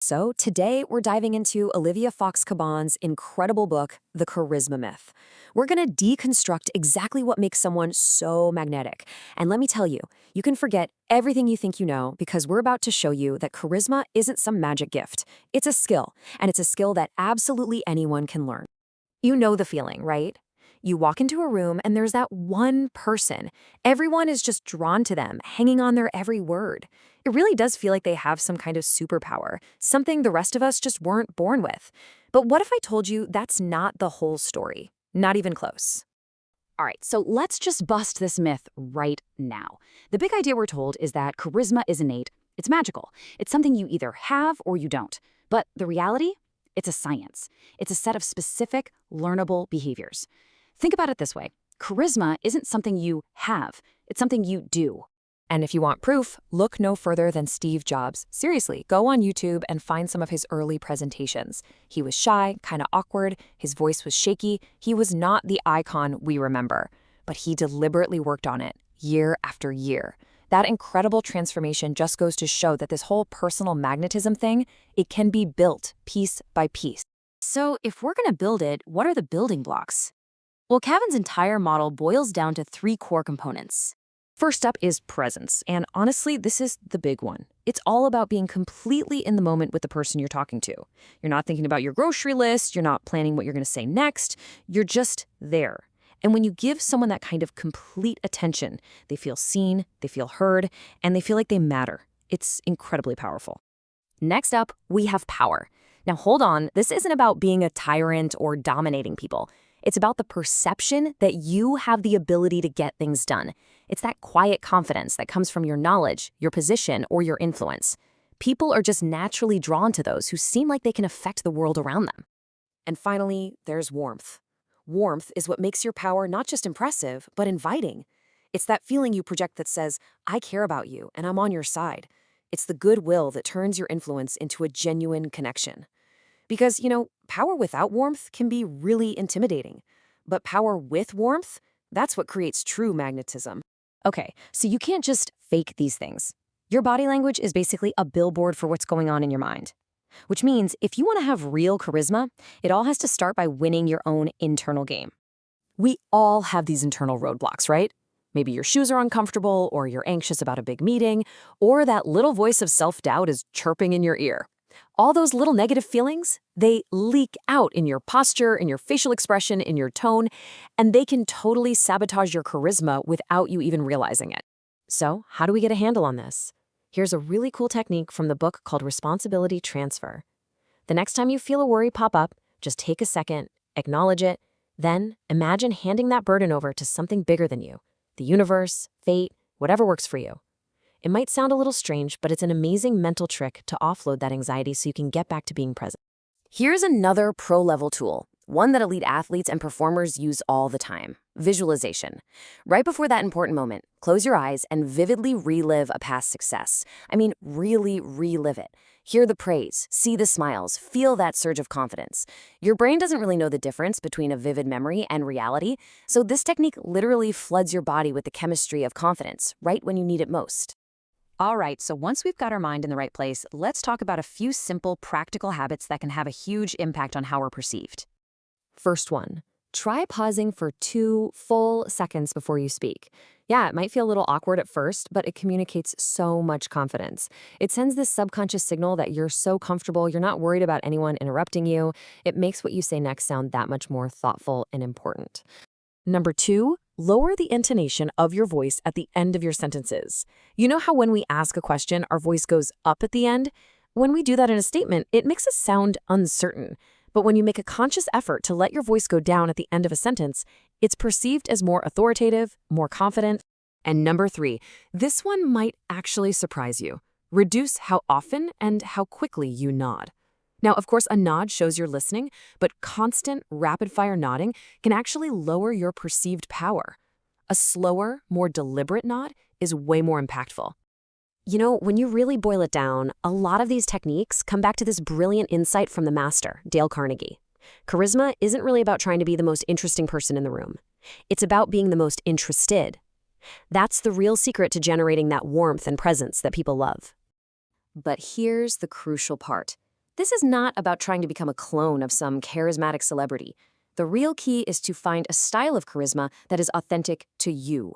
So, today we're diving into Olivia Fox Cabane's incredible book, The Charisma Myth. We're going to deconstruct exactly what makes someone so magnetic. And let me tell you, you can forget everything you think you know because we're about to show you that charisma isn't some magic gift. It's a skill, and it's a skill that absolutely anyone can learn. You know the feeling, right? You walk into a room and there's that one person. Everyone is just drawn to them, hanging on their every word. It really does feel like they have some kind of superpower, something the rest of us just weren't born with. But what if I told you that's not the whole story? Not even close. All right, so let's just bust this myth right now. The big idea we're told is that charisma is innate, it's magical, it's something you either have or you don't. But the reality? It's a science. It's a set of specific, learnable behaviors. Think about it this way. Charisma isn't something you have, it's something you do. And if you want proof, look no further than Steve Jobs. Seriously, go on YouTube and find some of his early presentations. He was shy, kind of awkward, his voice was shaky, he was not the icon we remember. But he deliberately worked on it, year after year. That incredible transformation just goes to show that this whole personal magnetism thing, it can be built piece by piece. So if we're going to build it, what are the building blocks? Well, Cabane's entire model boils down to three core components. First up is presence, and honestly, this is the big one. It's all about being completely in the moment with the person you're talking to. You're not thinking about your grocery list, you're not planning what you're going to say next, you're just there. And when you give someone that kind of complete attention, they feel seen, they feel heard, and they feel like they matter. It's incredibly powerful. Next up, we have power. Now hold on, this isn't about being a tyrant or dominating people. It's about the perception that you have the ability to get things done. It's that quiet confidence that comes from your knowledge, your position, or your influence. People are just naturally drawn to those who seem like they can affect the world around them. And finally, there's warmth. Warmth is what makes your power not just impressive, but inviting. It's that feeling you project that says, I care about you and I'm on your side. It's the goodwill that turns your influence into a genuine connection. Because, power without warmth can be really intimidating. But power with warmth, that's what creates true magnetism. Okay, so you can't just fake these things. Your body language is basically a billboard for what's going on in your mind. Which means if you want to have real charisma, it all has to start by winning your own internal game. We all have these internal roadblocks, right? Maybe your shoes are uncomfortable, or you're anxious about a big meeting, or that little voice of self-doubt is chirping in your ear. All those little negative feelings, they leak out in your posture, in your facial expression, in your tone, and they can totally sabotage your charisma without you even realizing it. So, how do we get a handle on this? Here's a really cool technique from the book called Responsibility Transfer. The next time you feel a worry pop up, just take a second, acknowledge it, then imagine handing that burden over to something bigger than you, the universe, fate, whatever works for you. It might sound a little strange, but it's an amazing mental trick to offload that anxiety so you can get back to being present. Here's another pro-level tool, one that elite athletes and performers use all the time: visualization. Right before that important moment, close your eyes and vividly relive a past success. I mean, really relive it. Hear the praise, see the smiles, feel that surge of confidence. Your brain doesn't really know the difference between a vivid memory and reality, so this technique literally floods your body with the chemistry of confidence right when you need it most. All right, so once we've got our mind in the right place, let's talk about a few simple, practical habits that can have a huge impact on how we're perceived. First one, try pausing for 2 full seconds before you speak. Yeah, it might feel a little awkward at first, but it communicates so much confidence. It sends this subconscious signal that you're so comfortable, you're not worried about anyone interrupting you. It makes what you say next sound that much more thoughtful and important. Number 2, lower the intonation of your voice at the end of your sentences. You know how when we ask a question, our voice goes up at the end? When we do that in a statement, it makes us sound uncertain. But when you make a conscious effort to let your voice go down at the end of a sentence, it's perceived as more authoritative, more confident. And number 3, this one might actually surprise you. Reduce how often and how quickly you nod. Now, of course, a nod shows you're listening, but constant, rapid-fire nodding can actually lower your perceived power. A slower, more deliberate nod is way more impactful. When you really boil it down, a lot of these techniques come back to this brilliant insight from the master, Dale Carnegie. Charisma isn't really about trying to be the most interesting person in the room. It's about being the most interested. That's the real secret to generating that warmth and presence that people love. But here's the crucial part. This is not about trying to become a clone of some charismatic celebrity. The real key is to find a style of charisma that is authentic to you.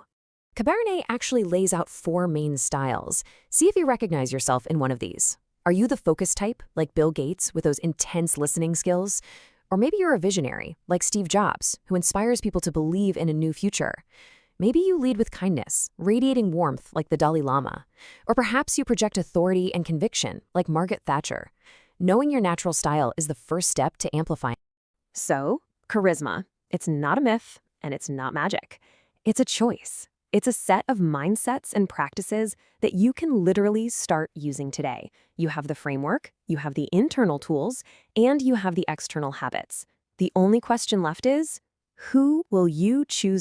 Cabane actually lays out 4 main styles. See if you recognize yourself in one of these. Are you the focus type, like Bill Gates, with those intense listening skills? Or maybe you're a visionary, like Steve Jobs, who inspires people to believe in a new future. Maybe you lead with kindness, radiating warmth like the Dalai Lama. Or perhaps you project authority and conviction, like Margaret Thatcher. Knowing your natural style is the first step to amplifying. So, charisma. It's not a myth, and it's not magic. It's a choice. It's a set of mindsets and practices that you can literally start using today. You have the framework, you have the internal tools, and you have the external habits. The only question left is, who will you choose